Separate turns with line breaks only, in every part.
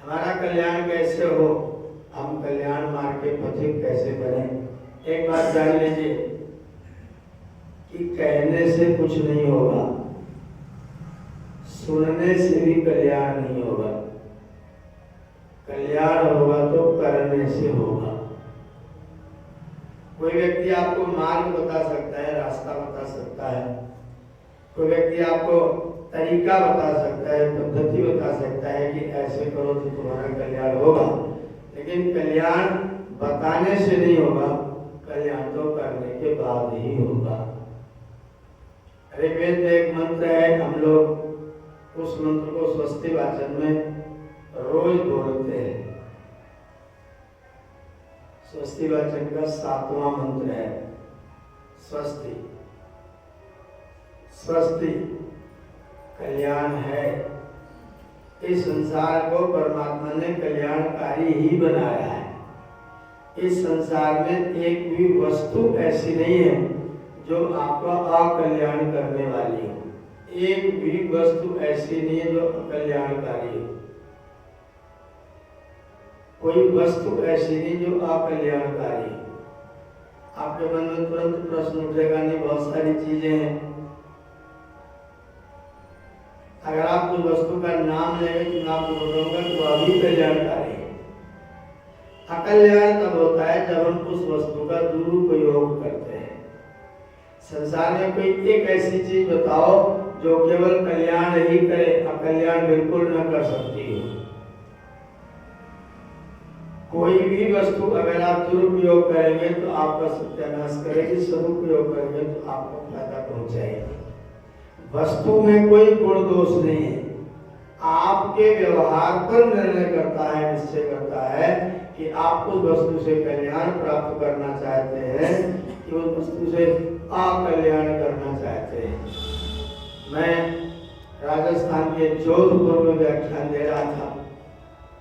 हमारा कल्याण कैसे हो, हम कल्याण मार्ग के पथिक कैसे बने। एक बात जान लीजिए कि कहने से कुछ नहीं होगा, सुनने से भी कल्याण नहीं होगा। कल्याण होगा तो करने से होगा। कोई व्यक्ति आपको मार्ग बता सकता है, रास्ता बता सकता है, कोई व्यक्ति आपको तरीका बता सकता है, पद्धति बता सकता है कि ऐसे करो तो तुम्हारा कल्याण होगा, लेकिन कल्याण बताने से नहीं होगा, कल्याण तो करने के बाद ही होगा। ऋग्वेद में एक मंत्र है, हम लोग उस मंत्र को स्वस्ति वाचन में रोज बोलते हैं। स्वस्ति वाचन का 7वां मंत्र है स्वस्ति। स्वस्ति कल्याण है। इस संसार को परमात्मा ने कल्याणकारी ही बनाया है। इस संसार में एक भी वस्तु ऐसी नहीं है जो आपका अकल्याण करने वाली हो। एक भी वस्तु ऐसी नहीं है जो अकल्याणकारी हो। कोई वस्तु ऐसी नहीं जो अकल्याणकारी हो। आपके मन में तुरंत प्रश्न उठेगा, नहीं बहुत सारी चीजें हैं। अगर आप उस वस्तु का नाम लेंगे तो मैं आपको बताऊंगा कि वह भी कल्याणकारी है। अकल्याण तब होता है जब हम उस वस्तु का दुरुपयोग करते हैं। संसार में कोई एक ऐसी चीज बताओ जो केवल कल्याण ही करे, अकल्याण बिल्कुल न कर सकती हो। कोई भी वस्तु अगर आप दुरुपयोग करेंगे तो आपका सत्यानाश करेगी, सदुपयोग करेंगे तो आपको फायदा पहुंचाएगी। वस्तु में कोई गुण दोष नहीं है, आपके व्यवहार पर निर्णय करता है, निश्चय करता है कि आप उस वस्तु से कल्याण प्राप्त करना चाहते हैं कि उस वस्तु से अकल्याण करना चाहते हैं। मैं राजस्थान के जोधपुर में व्याख्यान दे रहा था।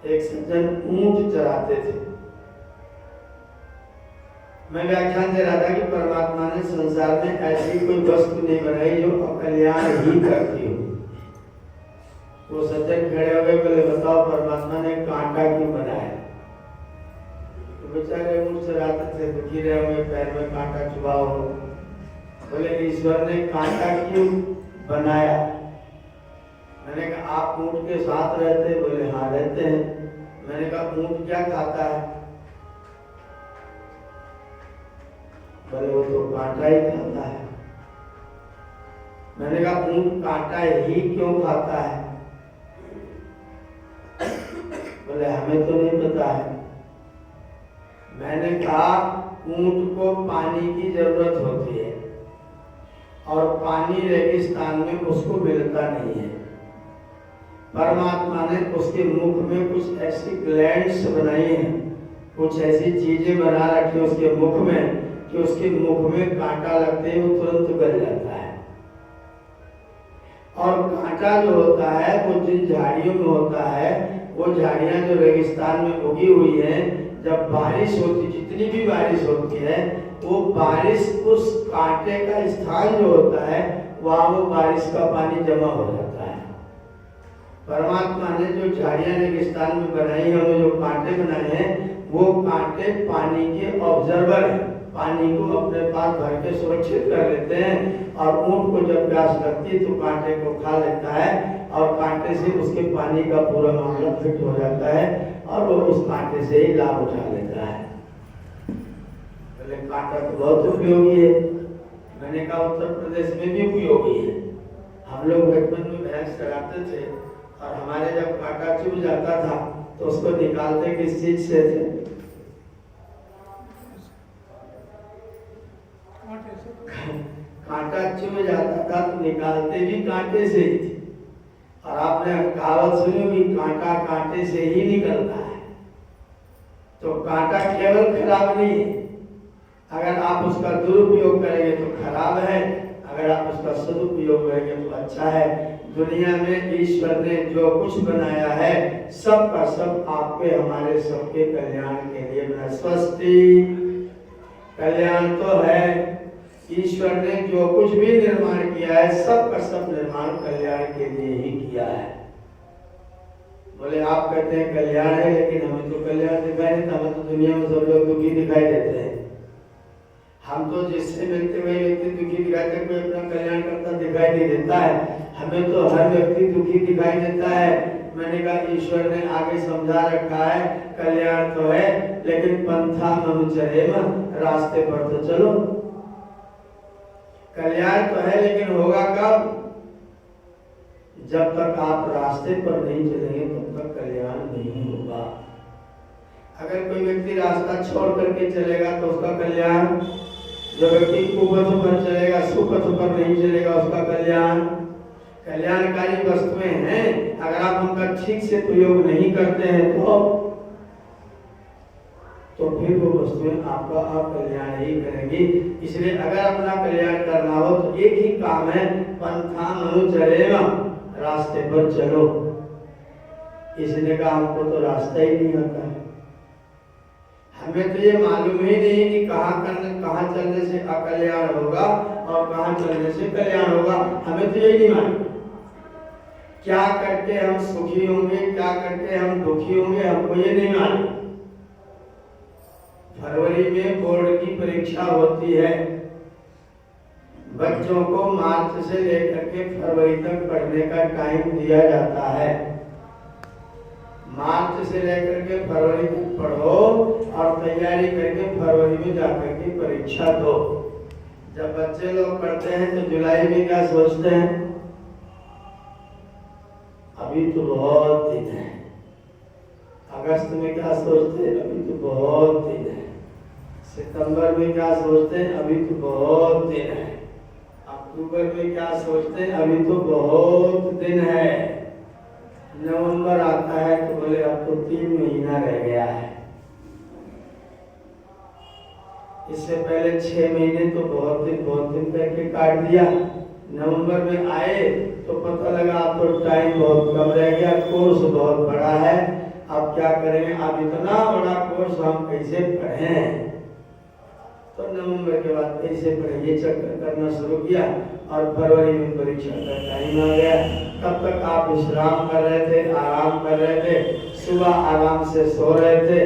एक सज्जन ऊंट चराते थे। मैं व्याख्यान दे रहा था कि परमात्मा ने संसार में ऐसी कोई वस्तु नहीं बनाई जो अकल्याण ही करती हो। वो सज्जन खड़े हो गए, बोले बताओ परमात्मा ने कांटा क्यों बनाया। तो बेचारे ऊंट चराते थे, दुखी रहे होंगे, पैर में कांटा चुभा हो। बोले ईश्वर ने कांटा क्यों बनाया। मैंने कहा आप ऊंट के साथ रहते। बोले हाँ रहते हैं। मैंने कहा ऊंट क्या खाता है। बोले वो तो कांटा ही खाता है। मैंने कहा ऊंट कांटा ही क्यों खाता है। बोले हमें तो नहीं पता है। मैंने कहा ऊंट को पानी की जरूरत होती है और पानी रेगिस्तान में उसको मिलता नहीं है। परमात्मा ने उसके मुख में कुछ ऐसी ग्लैंड्स बनाई हैं, कुछ ऐसी चीजें बना रखी उसके मुख में कि उसके मुख में कांटा लगते ही वो तुरंत गल जाता है। और कांटा जो होता है वो जिन झाड़ियों में होता है, वो झाड़ियां जो रेगिस्तान में उगी हुई हैं, जब बारिश होती, जितनी भी बारिश होती है, वो बारिश उस कांटे का स्थान जो होता है वहां वो बारिश का पानी जमा हो जाता है। परमात्मा ने जो झाड़ियां रेगिस्तान में बनाई है, उन्हें जो कांटे बनाए हैं, वो कांटे पानी के ऑब्जर्वर हैं। पानी को अपने पास भर के सुरक्षित कर लेते हैं और ऊंट को जब प्यास लगती है तो कांटे को खा लेता है और कांटे से उसके पानी का पूरा मामला फिट हो जाता है और वो उस कांटे से ही लाभ उठा लेता है। पहले कांटा तो बहुत उपयोगी है। मैंने कहा उत्तर प्रदेश में भी उपयोगी है। हम लोग बचपन में भैंस चराते थे और हमारे जब कांटा चुभ जाता था तो उसको निकालते किस चीज से थे? कांटा चुभ जाता था तो निकालते भी कांटे से ही थे। और आपने कहावत सुनी होगी, कांटा कांटे से ही निकलता है। तो कांटा केवल खराब नहीं है, अगर आप उसका दुरुपयोग करेंगे तो खराब है, अगर आप उसका सदुपयोग करेंगे तो अच्छा है। दुनिया में ईश्वर ने जो कुछ बनाया है सब का सब आपके हमारे सबके कल्याण के लिए बना। स्वस्ति कल्याण तो है। ईश्वर ने जो कुछ भी निर्माण किया है सब का सब निर्माण कल्याण के लिए ही किया है। बोले आप कहते हैं कल्याण है, लेकिन हमें तो कल्याण दिखाई देता, हमें तो दुनिया में सब लोग दुखी दिखाई देते हैं। हम तो जिससे मिलते हुए व्यक्ति दुखी दिखाई देते, कोई अपना कल्याण करता दिखाई नहीं देता है। हमें तो हर व्यक्ति दुखी दिखाई देता है। मैंने कहा ईश्वर ने आगे समझा रखा है, कल्याण तो है लेकिन पंथा मनुचरेम, रास्ते पर तो चलो। कल्याण तो है लेकिन होगा कब? जब तक आप रास्ते पर नहीं चलेंगे तब तक कल्याण नहीं होगा। अगर कोई व्यक्ति रास्ता छोड़ करके चलेगा तो उसका कल्याण, जो व्यक्ति कुपथ पर चलेगा, सुपथ पर नहीं चलेगा, उसका कल्याण। कल्याणकारी वस्तुएं हैं, अगर आप उनका ठीक से प्रयोग नहीं करते हैं तो फिर वो वस्तुएं आपका अकल्याण ही करेंगी। इसलिए अगर अपना कल्याण करना हो तो एक ही काम है, पंथा मनुचरेम, रास्ते पर चलो। इसने कहा हमको तो रास्ता ही नहीं आता है, हमें तो ये मालूम ही नहीं कि कहाँ चलने से अकल्याण होगा और कहाँ चलने से कल्याण होगा, हमें तो यही नहीं मालूम। क्या करके हम सुखी होंगे, क्या करके हम दुखी होंगे, हमको ये नहीं मालूम। फरवरी में बोर्ड की परीक्षा होती है, बच्चों को मार्च से लेकर के फरवरी तक पढ़ने का टाइम दिया जाता है। मार्च से लेकर के फरवरी तक पढ़ो और तैयारी करके फरवरी में जाकर के परीक्षा दो। जब बच्चे लोग पढ़ते हैं तो जुलाई में क्या सोचते हैं, अभी तो बहुत दिन है। अगस्त में क्या सोचते हैं, अभी तो बहुत दिन है। सितंबर में क्या सोचते हैं, अभी तो बहुत दिन है। अक्टूबर में क्या सोचते हैं, अभी तो बहुत दिन है। नवंबर आता है तो बोले अब तो 3 महीना रह गया है। इससे पहले 6 महीने तो बहुत दिन करके काट दिया। नवंबर में आए तो पता लगा अब तो टाइम बहुत कम रह गया, कोर्स बहुत बड़ा है, अब क्या करेंगे, अब इतना बड़ा कोर्स हम कैसे पढ़ें। तो नवंबर के बाद कैसे पढ़े ये चक्कर करना शुरू किया और फरवरी में परीक्षा का टाइम आ गया। तब तक आप विश्राम कर रहे थे, आराम कर रहे थे, सुबह आराम से सो रहे थे,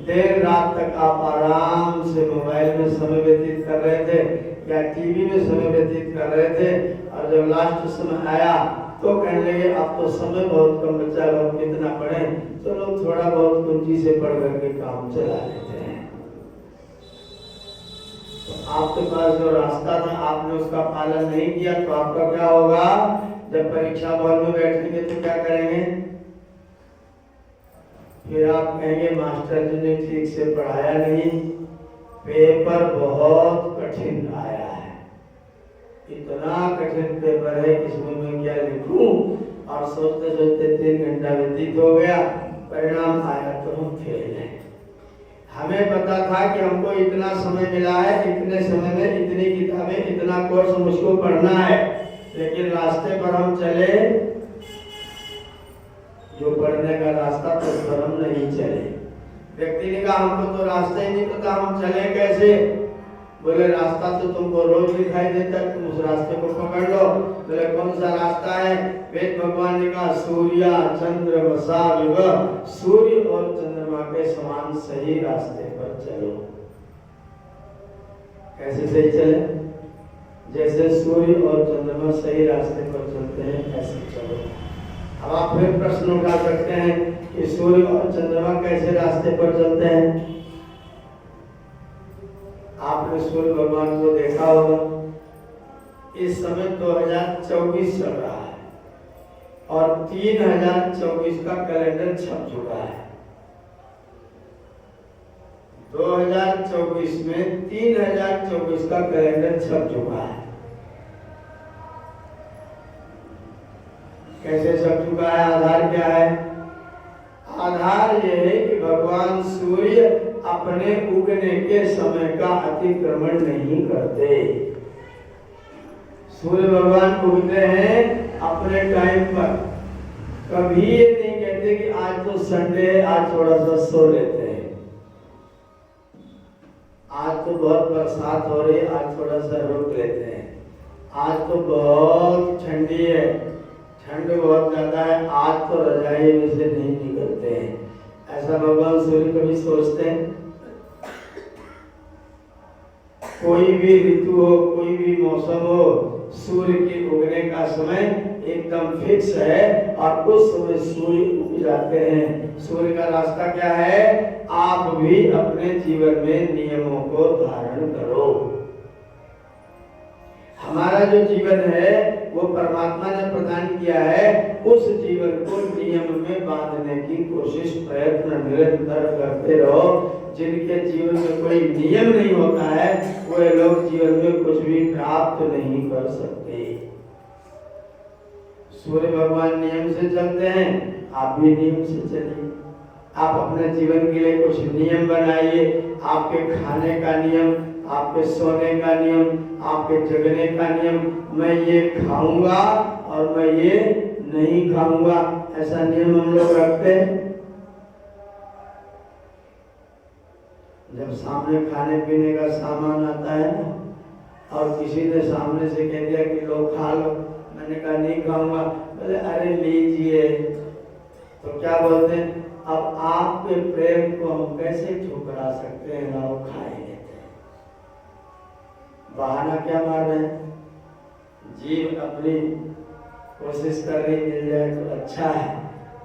देर रात तक आप आराम से मोबाइल में समय व्यतीत कर रहे थे या टीवी में समय व्यतीत कर रहे थे। और जब लास्ट समय आया तो कहने लगे अब तो समय बहुत कम बचा, हम कितना पढ़ें, तो लोग थोड़ा बहुत कुंजी से पढ़ करके काम चला लेते हैं। तो आपके पास जो रास्ता था आपने उसका पालन नहीं किया तो आपका क्या होगा, जब परीक्षा हॉल में बैठेंगे तो क्या करेंगे, फिर आप कहेंगे मास्टर जी ने ठीक से पढ़ाया नहीं, पेपर बहुत कठिन आया है, इतना कठिन पेपर है इसमें मैं क्या लिखूं। और सोचते सोचते 3 घंटा व्यतीत हो गया, परिणाम आया तो हम फेल हैं। हमें पता था कि हमको इतना समय मिला है, इतने समय में इतनी किताबें, इतना कोर्स मुझको पढ़ना है, लेकिन रास्ते पर हम चले, जो पढ़ने का रास्ता तो उस पर हम नहीं चले। व्यक्ति ने कहा हमको तो रास्ता ही नहीं पता, हम चले कैसे। बोले रास्ता तो तुमको रोज दिखाई देता है, तुम उस रास्ते को पकड़ लो। बोले कौन सा रास्ता है, वेद भगवान ने कहा सूर्य चंद्र वसा युग, सूर्य और चंद्रमा के समान सही रास्ते पर चलो। कैसे सही चले, जैसे सूर्य और चंद्रमा सही रास्ते पर चलते हैं ऐसे चलो। अब आप फिर प्रश्न उठा सकते हैं कि सूर्य और चंद्रमा कैसे रास्ते पर चलते हैं। आपने सूर्य भगवान को देखा होगा, इस समय 2024 चल रहा है और 3024 का कैलेंडर छप चुका है। 2024 में 3024 का कैलेंडर छप चुका है। कैसे छप चुका है, आधार क्या है, आधार यह है कि भगवान सूर्य अपने उगने के समय का अतिक्रमण नहीं करते। सूर्य भगवान उगते हैं अपने टाइम पर, कभी ये नहीं कहते कि आज तो संडे है आज थोड़ा सा सो लेते हैं, आज तो बहुत बरसात हो रही है आज थोड़ा सा रुक लेते हैं, आज तो बहुत ठंडी है ठंड बहुत ज्यादा है, आज तो रजाई में से नहीं निकलते हैं। ऐसा भगवान सूर्य कभी सोचते हैं? कोई भी ऋतु हो, कोई भी मौसम हो, सूर्य के उगने का समय एकदम फिक्स है और उस समय सूर्य उग जाते हैं। सूर्य का रास्ता क्या है? आप भी अपने जीवन में नियमों को धारण करो। हमारा जो जीवन है वो परमात्मा ने प्रदान किया है, उस जीवन को नियम में बांधने की कोशिश प्रयत्न निरंतर करते रहो। जिनके जीवन में कोई नियम नहीं होता है वे लोग जीवन में कुछ भी प्राप्त नहीं कर सकते। सूर्य भगवान नियम से चलते हैं, आप भी नियम से चलिए। आप अपने जीवन के लिए कुछ नियम बनाइए। आपके खाने का नियम, आपके सोने का नियम, आपके जगने का नियम। मैं ये खाऊंगा और मैं ये नहीं खाऊंगा, ऐसा नियम हम लोग रखते हैं। जब सामने खाने पीने का सामान आता है ना और किसी ने सामने से कह दिया कि लो खा लो, मैंने कहा नहीं खाऊंगा, बोले अरे लीजिए, तो क्या बोलते हैं? अब आपके प्रेम को हम कैसे ठुकरा सकते हैं? ना वो खाए लेते हैं। बहाना क्या मार रहे हैं? जीव अपनी कोशिश कर रही मिल जाए तो अच्छा है,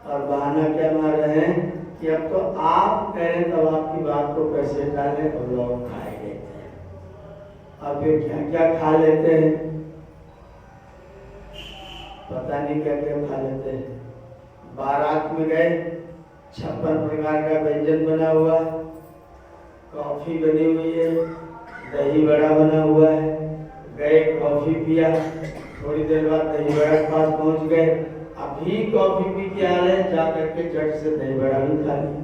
और बहाना क्या मार रहे हैं कि अब तो आप कह रहे तब आपकी बात को कैसे डालें, और लोग खाए लेते हैं। और फिर क्या क्या खा लेते हैं, पता नहीं क्या क्या खा लेते हैं। बारात में गए, 56 प्रकार का व्यंजन बना हुआ है, कॉफी बनी हुई है, दही बड़ा बना हुआ है। गए कॉफी पिया, थोड़ी देर बाद दही बड़ा के पास पहुंच गए। अभी कॉफी पी के आ रहे, जा करके झट से दही बड़ा भी खा लिया।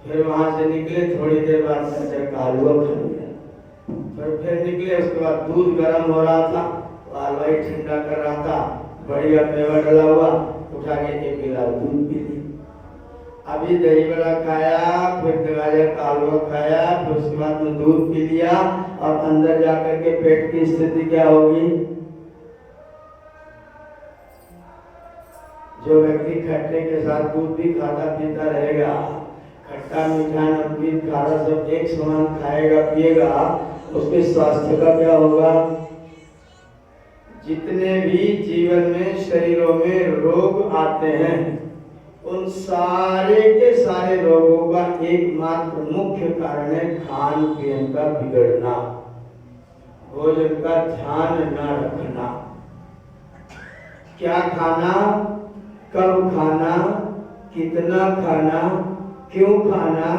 फिर वहां से निकले, थोड़ी देर बाद गाजर का हलवा खा लिया। फिर निकले, उसके बाद दूध गर्म हो रहा था, हलवाई ठंडा कर रहा था, बढ़िया मेवा डला हुआ, उठा के एक गिलास दूध पी ली। अभी दही बड़ा खाया, फिर गाजर का हलवा खाया, फिर उसके बाद में दूध पी लिया, और अंदर जाकर के पेट की स्थिति क्या होगी? जो व्यक्ति खट्टे के साथ दूध भी खाता पीता रहेगा, खट्टा मीठा नमकीन खारा सब एक समान खाएगा पिएगा, उसके स्वास्थ्य का क्या होगा? जितने भी जीवन में शरीरों में रोग आते हैं, उन सारे के सारे रोगों का एकमात्र मुख्य कारण है खान पीन का बिगड़ना, भोजन का ध्यान न रखना। क्या खाना, कब खाना, कितना खाना, क्यों खाना,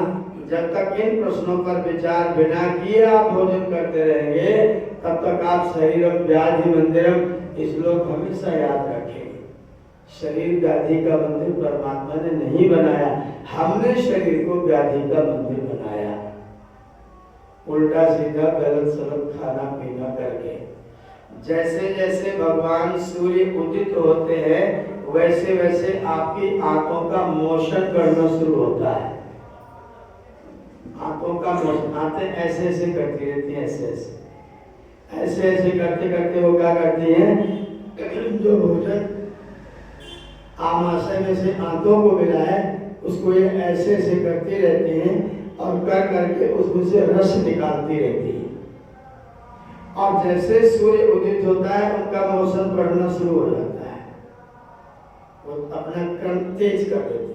जब तक इन प्रश्नों पर विचार बिना किए आप भोजन करते रहेंगे, तब तक आप शरीरम व्याधि मंदिरम, इस श्लोक हमेशा याद रखें। शरीर व्याधि का मंदिर परमात्मा ने नहीं बनाया, हमने शरीर को व्याधि का मंदिर बनाया, उल्टा सीधा गलत सलत खाना पीना करके। जैसे जैसे भगवान सूर्य उदित होते हैं, वैसे वैसे आपकी आंखों का मोशन करना शुरू होता है। आंखों का मोशन, आंखें ऐसे ऐसे करती रहती हैं, ऐसे ऐसे करते करते वो क्या करती हैं? जो भोजन आमाशय में से आंतों को मिला है, उसको ये ऐसे ऐसे करती रहती हैं, और कर करके उसमें से रस निकालती रहती है। और जैसे सूर्य उदित होता है, उनका मौसम बढ़ना शुरू हो जाता है, वो अपना क्रम तेज कर देती है।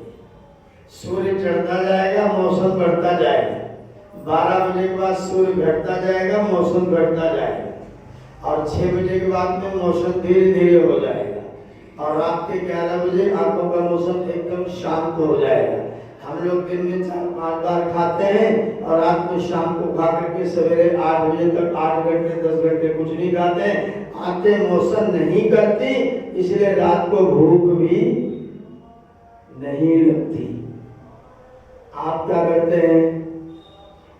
सूर्य चढ़ता जाएगा, मौसम बढ़ता जाएगा। 12 बजे के बाद सूर्य घटता जाएगा, मौसम घटता जाएगा, और 6 बजे के बाद में मौसम धीरे धीरे हो जाएगा, और रात के 11 बजे आंखों का मौसम एकदम शांत हो जाएगा। हम लोग दिन में 4-5 बार खाते हैं, और रात में शाम को खा करके सवेरे 8 बजे तक 8 घंटे 10 घंटे कुछ नहीं खाते हैं। आंखें मौसम नहीं करती, इसलिए रात को भूख भी नहीं लगती। आप क्या करते हैं?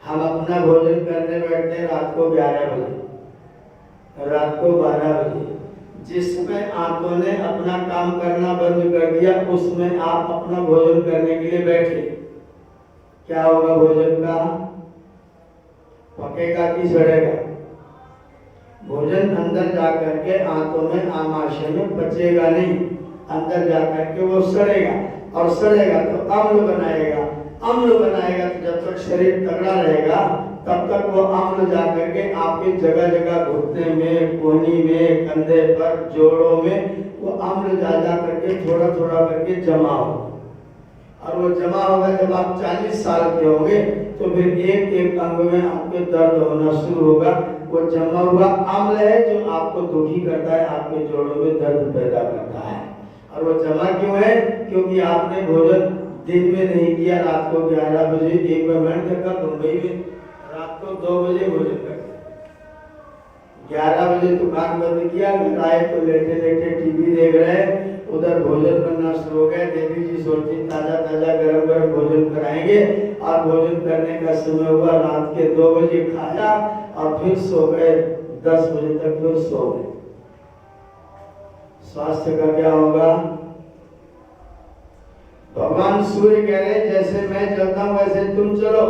हम अपना भोजन करने बैठते हैं रात को 11 बजे, रात को 12 बजे। जिसमें आंखों ने अपना काम करना बंद कर दिया, उसमें आप अपना भोजन करने के लिए बैठे, क्या होगा? भोजन का पकेगा कि सड़ेगा? भोजन अंदर जा करके आंतों में आमाशय में पचेगा नहीं, अंदर जा करके वो सड़ेगा, और सड़ेगा तो अम्ल बनाएगा, अम्ल बनाएगा तो जब तक शरीर तगड़ा रहेगा तब तक वो अम्ल जा करके आपके जगह जगह घुटने में, कोहनी में, कंधे पर, जोड़ों में वो अम्ल जा जा करके थोड़ा थोड़ा करके जमा होगा, और वो जमा होगा। जब आप 40 साल के होंगे तो फिर एक एक अंग में आपके दर्द होना शुरू होगा। वो जमा हुआ अम्ल है जो आपको दुखी करता है, आपके जोड़ों में दर्द पैदा करता है। और वो जमा क्यों है? क्योंकि आपने भोजन दिन में नहीं किया, रात को 11 बजे, एक बार मैंने देखा मुंबई में रात को 2 बजे भोजन करते, 11 बजे दुकान बंद किया, घर आए तो लेटे लेटे टीवी देख रहे, उधर भोजन बनना शुरू हो गया। देवी जी सोचती ताजा ताजा गरम गरम भोजन कराएंगे, और भोजन करने का समय हुआ, रात के 2 बजे खाया और फिर सो गए, 10 बजे तक फिर सो गए। स्वास्थ्य का क्या होगा? भगवान सूर्य कह रहे जैसे मैं चलता हूं वैसे तुम चलो।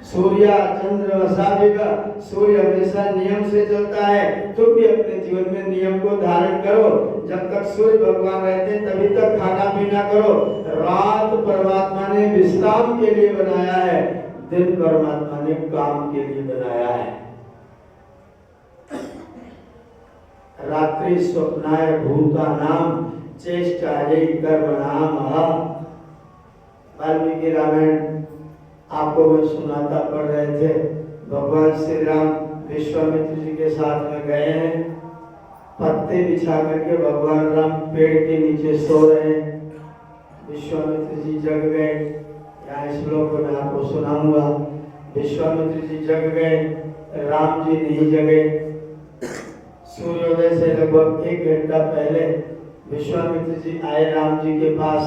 सूर्य चंद्र वसाविका, सूर्य हमेशा नियम से चलता है, तुम भी अपने जीवन में नियम को धारण करो। जब तक सूर्य भगवान रहते तभी तक खाना पीना करो। रात परमात्मा ने विश्राम के लिए बनाया है, दिन परमात्मा ने काम के लिए बनाया है। रात्रि स्वप्नाय भूतानाम चेष्टायै कर्मणाम। वाल्मीकि रामायण आपको मैं सुनाता पढ़ रहे थे। भगवान श्री राम विश्वामित्र जी के साथ में गए हैं, पत्ते बिछा करके भगवान राम पेड़ के नीचे सो रहे हैं। विश्वामित्र जी जग गए, यहाँ श्लोक में आपको सुनाऊंगा। विश्वामित्र जी जग गए, राम जी नहीं जगे। सूर्योदय से लगभग 1 घंटा पहले विश्वामित्र जी आए राम जी के पास,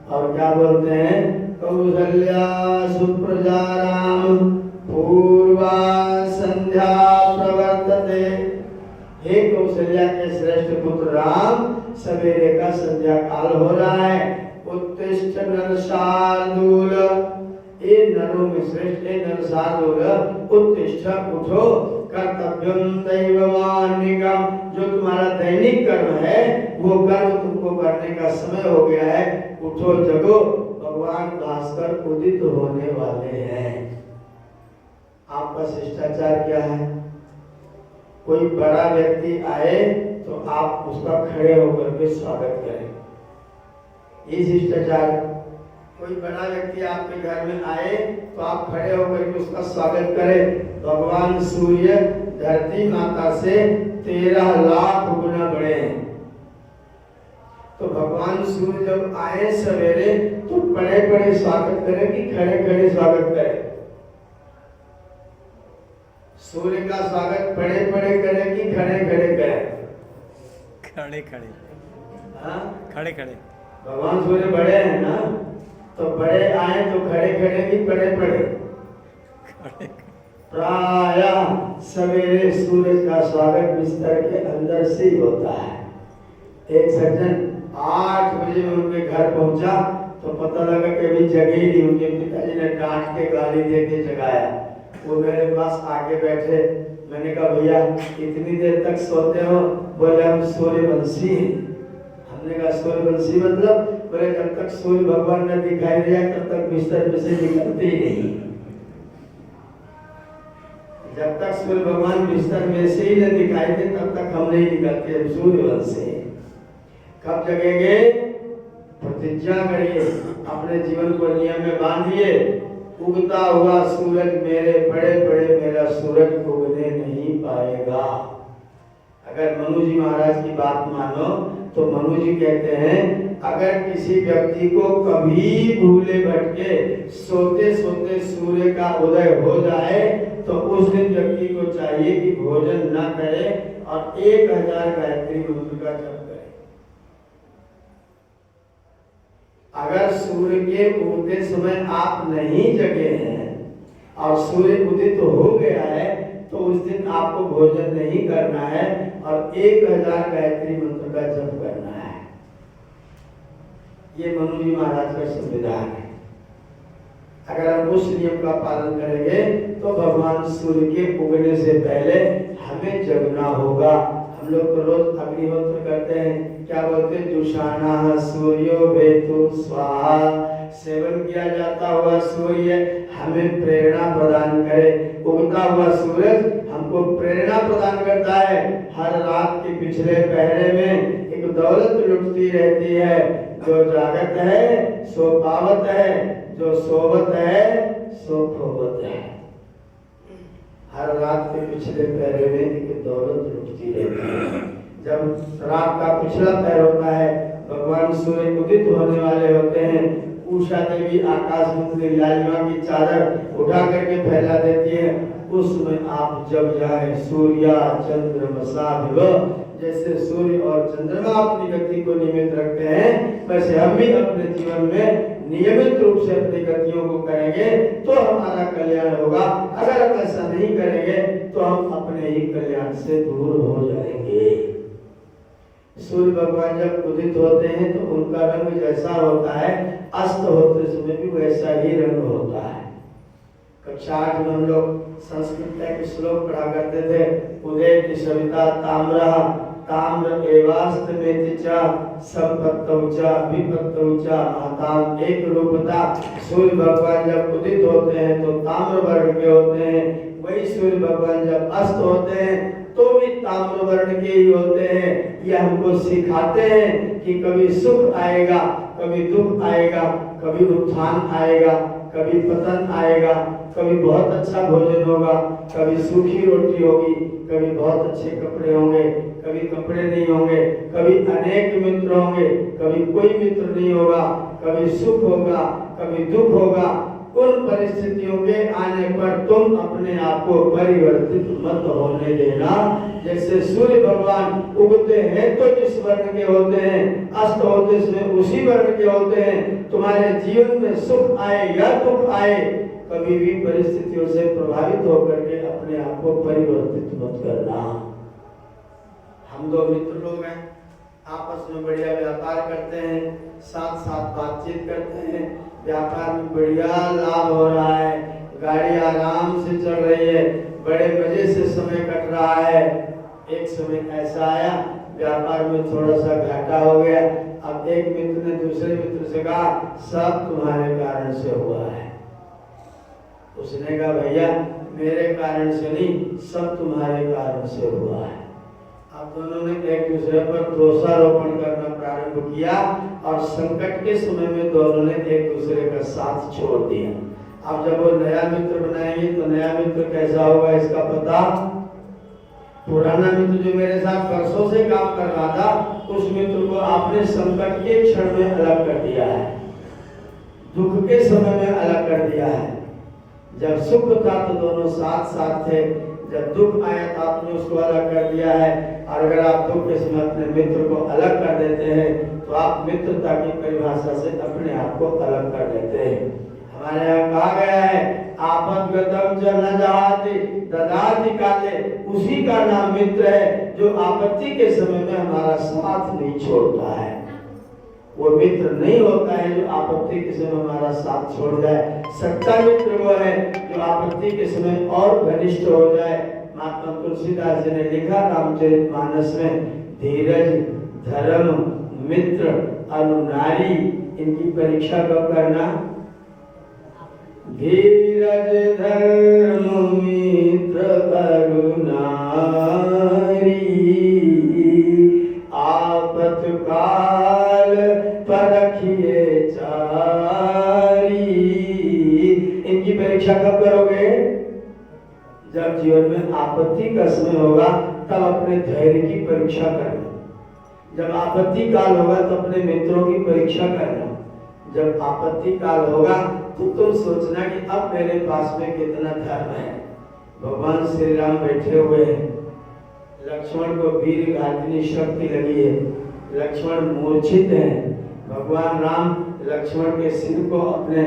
और क्या बोलते हैं? कौसल्या सुप्रजा राम पूर्वा संध्या प्रवर्तते। हे कौशल्या के श्रेष्ठ पुत्र राम, सवेरे का संध्या काल हो रहा है। उत्तिष्ठ नरशार्दूल, ए नरों में श्रेष्ठ ए नरशार्दूल, उत्तिष्ठ उठो, कर्तव्यम दैवमान्निकम, जो तुम्हारा दैनिक कर्म है वो कर्म तुमको करने का समय हो गया है, उठो जगो, भगवान भास्कर उदित होने वाले हैं। आपका शिष्टाचार क्या है? कोई बड़ा व्यक्ति आए तो आप उसका खड़े होकर के स्वागत करें, ये शिष्टाचार। कोई बड़ा व्यक्ति आपके घर में आए तो आप खड़े होकर के उसका स्वागत करें। भगवान सूर्य धरती माता से 13 लाख गुना बड़े हैं, तो भगवान सूर्य जब आए सवेरे तो बड़े बड़े स्वागत करें कि खड़े खड़े स्वागत करें? सूर्य का स्वागत बड़े बड़े करें कि खड़े खड़े करें?
खड़े खड़े।
हाँ,
खड़े खड़े।
भगवान सूर्य बड़े हैं ना, तो बड़े आए तो खड़े खड़े कि बड़े बड़े?
खड़े।
प्रायः सवेरे सूर्य का स्वागत बिस्तर के अंदर से ही होता है। एक सज्जन 8 बजे में उनके घर पहुंचा तो पता लगा कि अभी जगे ही नहीं। उनके पिताजी ने डांट के गाली दे के जगाया। वो मेरे पास आके बैठे, मैंने कहा भैया इतनी देर तक सोते हो? बोले हम सूर्यवंशी हैं। हमने कहा सूर्यवंशी मतलब? बोले जब तक सूर्य भगवान ने दिखाई दिया तब तक बिस्तर में से निकलते ही नहीं। जब तक सूर्य भगवान बिस्तर में से ही न दिखाई दे तब तक हम नहीं निकलते, सूर्यवंशी। कब जगेंगे? प्रतिज्ञा करिए, अपने जीवन को नियम में बांधिए। उगता हुआ सूरज मेरे बड़े बड़े मेरा सूरज उगने नहीं पाएगा। अगर मनु जी महाराज की बात मानो तो मनु जी कहते हैं अगर किसी व्यक्ति को कभी भूले भटके सोते सोते सूर्य का उदय हो जाए तो उस दिन व्यक्ति को चाहिए कि भोजन न करे और 1000 गायत्री मंत्र का जप करे। अगर सूर्य के उगते समय आप नहीं जगे हैं और सूर्य उदित हो गया है तो उस दिन आपको भोजन नहीं करना है और 1000 गायत्री मंत्र का जप करना है। ये मनु जी महाराज का संविधान है। अगर हम उस नियम का पालन करेंगे तो भगवान सूर्य के उगने से पहले हमें जगना होगा। हम लोग तो रोज अग्निहोत्र करते हैं, क्या बोलते हैं, जुषाना सूर्यो भेतु स्वाहा, सेवन किया जाता हुआ सूर्य हमें प्रेरणा प्रदान करे। उगता हुआ सूरज हमको प्रेरणा प्रदान करता है। हर रात के पिछले पहरे में एक दौलत लुटती रहती है, जो जागत है सो पावत है, जो सोवत है सो खोवत है। हर रात के पिछले पहरे में एक दौलत लुटती रहती है। जब रात का पिछला पहर होता है, भगवान सूर्य उदित होने वाले होते हैं, उषा देवी आकाश में लालिमा की चादर उठा करके फैला देती है। उस समय आप जग जाए सूर्या चंद्रमसा विभव, जैसे सूर्य और चंद्रमा अपनी गति को नियमित रखते हैं, वैसे हम भी अपने जीवन में नियमित रूप से अपनी गतियों को करेंगे तो हमारा कल्याण होगा। अगर हम ऐसा नहीं करेंगे तो हम अपने ही कल्याण से दूर हो जाएंगे। सूर्य भगवान जब उदित होते हैं तो उनका रंग जैसा होता है, अस्त होते समय भी वैसा ही रंग होता है। कक्षा 8 में हम लोग संस्कृत का एक श्लोक पढ़ा करते थे, उदय की सविता ताम्रः ताम्र एवास्तमेति च संपत्तौ च विपत्तौ च महतां एक रूपता। सूर्य भगवान जब उदित होते हैं तो ताम्र वर्ण के होते हैं, वही सूर्य भगवान जब अस्त होते हैं तो भी ताम्र वर्ण के ही होते हैं। ये हमको सिखाते हैं कि कभी सुख आएगा, कभी दुख आएगा, कभी उत्थान आएगा, कभी पतन आएगा, कभी बहुत अच्छा भोजन होगा, कभी सूखी रोटी होगी, कभी बहुत अच्छे कपड़े होंगे, कभी कपड़े नहीं होंगे, कभी अनेक मित्र होंगे, कभी कोई मित्र नहीं होगा, कभी सुख होगा, कभी दुख होगा। उन परिस्थितियों के आने पर तुम अपने आप को परिवर्तित मत होने देना। जैसे सूर्य भगवान उगते हैं तो जिस वर्ण के होते हैं, अस्त होते समय उसी वर्ण के होते हैं। तुम्हारे जीवन में सुख आए या दुख आए, कभी भी परिस्थितियों से प्रभावित होकर के अपने आप को परिवर्तित मत करना। हम दो मित्र लोग हैं, आपस में बढ़िया व्यापार करते हैं, साथ साथ बातचीत करते हैं, व्यापार में बढ़िया लाभ हो रहा है, गाड़ी आराम से चल रही है, बड़े मजे से समय कट रहा है। एक समय ऐसा आया, व्यापार में थोड़ा सा घाटा हो गया। अब एक मित्र ने दूसरे मित्र से कहा, सब तुम्हारे कारण से हुआ है। उसने कहा, भैया मेरे कारण से नहीं, सब तुम्हारे कारण से हुआ है। अब दोनों ने एक दूसरे पर दोषारोपण करना प्रारंभ किया और संकट के समय में दोनों ने एक दूसरे का साथ छोड़ दिया। अब जब वो नया मित्र बनाएंगे तो नया मित्र कैसा होगा इसका पता। पुराना मित्र जो मेरे साथ वर्षों से काम कर रहा था, उस मित्र को आपने संकट के क्षण में अलग कर दिया है, दुख के समय में अलग कर दिया है। जब सुख था तो दोनों साथ साथ थे, जब दुख आया तो आपने उसको अलग कर दिया है। और अगर आप दुख के समय अपने मित्र को अलग कर देते हैं तो आप मित्रता की परिभाषा से अपने आप को अलग कर देते हैं। हमारे यहाँ कहा गया है, आपद्गतम च न जहाति ददाति काले, उसी का नाम मित्र है जो आपत्ति के समय में हमारा साथ नहीं छोड़ता है। वो मित्र नहीं होता है जो आपत्ति के समय हमारा साथ छोड़ जाए। सच्चा मित्र वो है जो आपत्ति के समय और घनिष्ठ हो जाए। महात्मा तुलसीदास जी ने लिखा रामचरितमानस में, धीरज धर्म मित्र अनुनारी, इनकी परीक्षा कब करना। धीरज धर्म मित्र अनुनारी, आपत काल परखिए चारी। इनकी परीक्षा कब करोगे। जब जीवन में आपत्ति का समय होगा तब अपने धैर्य की परीक्षा करना। जब आपत्ति काल होगा तो अपने मित्रों की परीक्षा करना। जब आपत्ति काल होगा तो तुम सोचना कि अब मेरे पास में कितना धर्म है। भगवान श्री राम बैठे हुए हैं, लक्ष्मण को वीर घातनी शक्ति लगी है, लक्ष्मण मूर्छित हैं। भगवान राम लक्ष्मण के सिर को अपने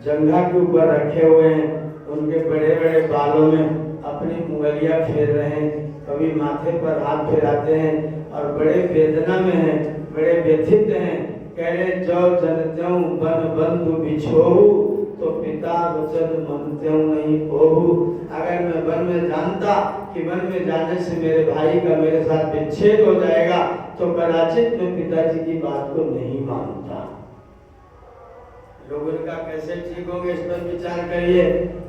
जंघा के ऊपर रखे हुए हैं, उनके बड़े बड़े बालों में अपनी उंगलियां फेर रहे हैं, कभी माथे पर हाथ फिराते हैं और बड़े वेदना में हैं, बड़े व्यथित हैं। कह रहे, जो जन त्यों बन बंधु बिछोहु, तो पिता वचन मनत्यों नहीं ओहु। अगर मैं वन में जानता कि वन में जाने से मेरे भाई का मेरे साथ विच्छेद हो जाएगा तो कदाचित मैं पिताजी की बात को नहीं मानता। लोग इनका कैसे ठीक होंगे इस पर विचार करिए।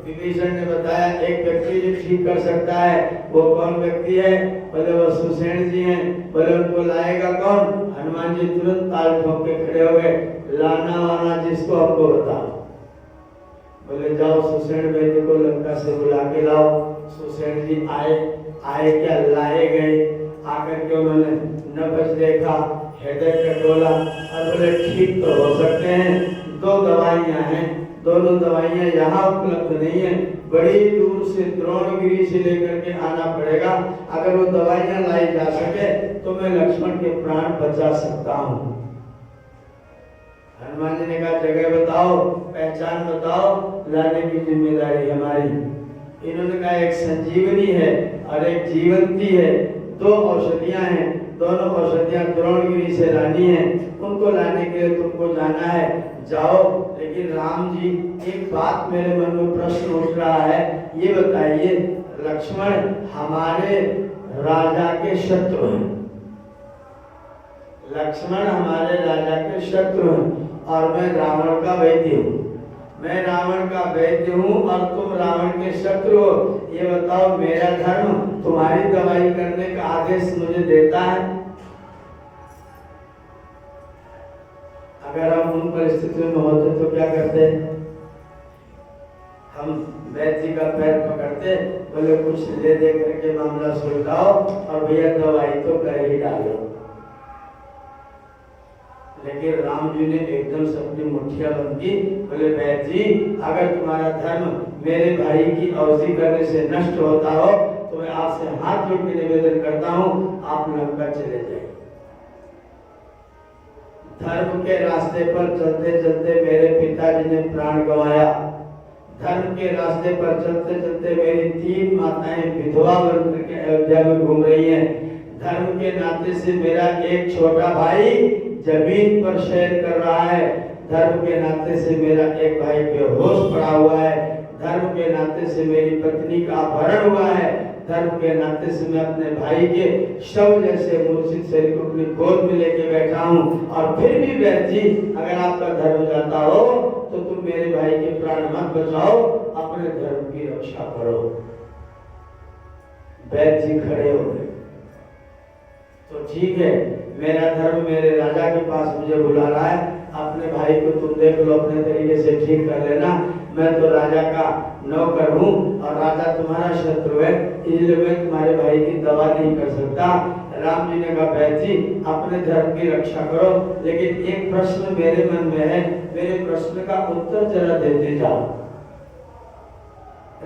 विभीषण ने बताया एक व्यक्ति जो ठीक कर सकता है, वो कौन व्यक्ति है? बोले वो सुसेन जी हैं। बोले उनको लाएगा कौन? हनुमान जी तुरंत ताल ठोक के खड़े हो गए, लाना वाना जिसको आपको बताओ। बोले जाओ सुसेन वैद्य को लंका से बुला के लाओ। सुसेन जी आए क्या? लाए गए। आकर के उन्होंने नब्ज देखा, हृदय टटोला और बोले ठीक तो हो सकते हैं, दो दवाइयां हैं, दोनों दवाइयां यहाँ उपलब्ध नहीं है, बड़ी दूर से द्रोणगिरी से लेकर के आना पड़ेगा। अगर वो दवाइयां लाई जा सके तो मैं लक्ष्मण के प्राण बचा सकता हूँ। हनुमान जी ने कहा जगह बताओ, पहचान बताओ, लाने की जिम्मेदारी हमारी। इन्होंने कहा एक संजीवनी है और एक जीवंती है, दो औषधियां हैं, दोनों औषधियां द्रोणगिरी से लानी है, उनको लाने के लिए तुमको जाना है, जाओ। लेकिन राम जी एक बात मेरे मन में प्रश्न उठ रहा है, ये बताइए लक्ष्मण हमारे राजा के शत्रु हैं, लक्ष्मण हमारे राजा के शत्रु हैं और मैं रावण का वैद्य हूँ, मैं रावण का वैद्य हूँ और तुम रावण के शत्रु हो। ये बताओ मेरा धर्म तुम्हारी दवाई करने का आदेश मुझे देता है? अगर हम उन परिस्थितियों में होते तो क्या करते? हम वैद्य जी का पैर पकड़ते, बोले कुछ ले दे करके मामला सुलझाओ और भैया दवाई तो कर ही डालो। लेकिन राम जी ने एकदम से अपनी मुठ्ठियां बंद की, बोले वैद्य जी अगर तुम्हारा धर्म मेरे भाई की औषधि करने से नष्ट होता हो तो मैं आपसे हाथ जोड़ के निवेदन करता हूँ, आप लंका चले जाइए। धर्म के रास्ते पर चलते चलते मेरे पिताजी ने प्राण गंवाया, धर्म के रास्ते पर चलते चलते मेरी 3 माताएं विधवा बन करके अयोध्या में घूम रही हैं, धर्म के नाते से मेरा एक छोटा भाई जमीन पर शयन कर रहा है, धर्म के नाते से मेरा एक भाई बेहोश पड़ा हुआ है, धर्म के नाते से मेरी पत्नी का अपहरण हुआ है, धर्म के नाते से मैं अपने भाई के शव जैसे मूर्छित शरीर को अपनी गोद में लेके बैठा हूँ। और फिर भी वैद्य जी अगर आपका धर्म जाता हो तो तुम मेरे भाई के प्राण मत बचाओ, अपने धर्म की रक्षा करो। वैद्य जी खड़े हो गए, तो ठीक है मेरा धर्म मेरे राजा के पास मुझे बुला रहा है, अपने भाई को तुम देख लो, अपने तरीके से ठीक कर लेना, मैं तो राजा का नौकर हूँ और राजा तुम्हारा शत्रु है, इसलिए मैं तुम्हारे भाई की दवा नहीं कर सकता। राम जी ने कहा वैद्य जी अपने धर्म की रक्षा करो, लेकिन एक प्रश्न मेरे मन में है, मेरे प्रश्न का उत्तर जरा देते जाओ।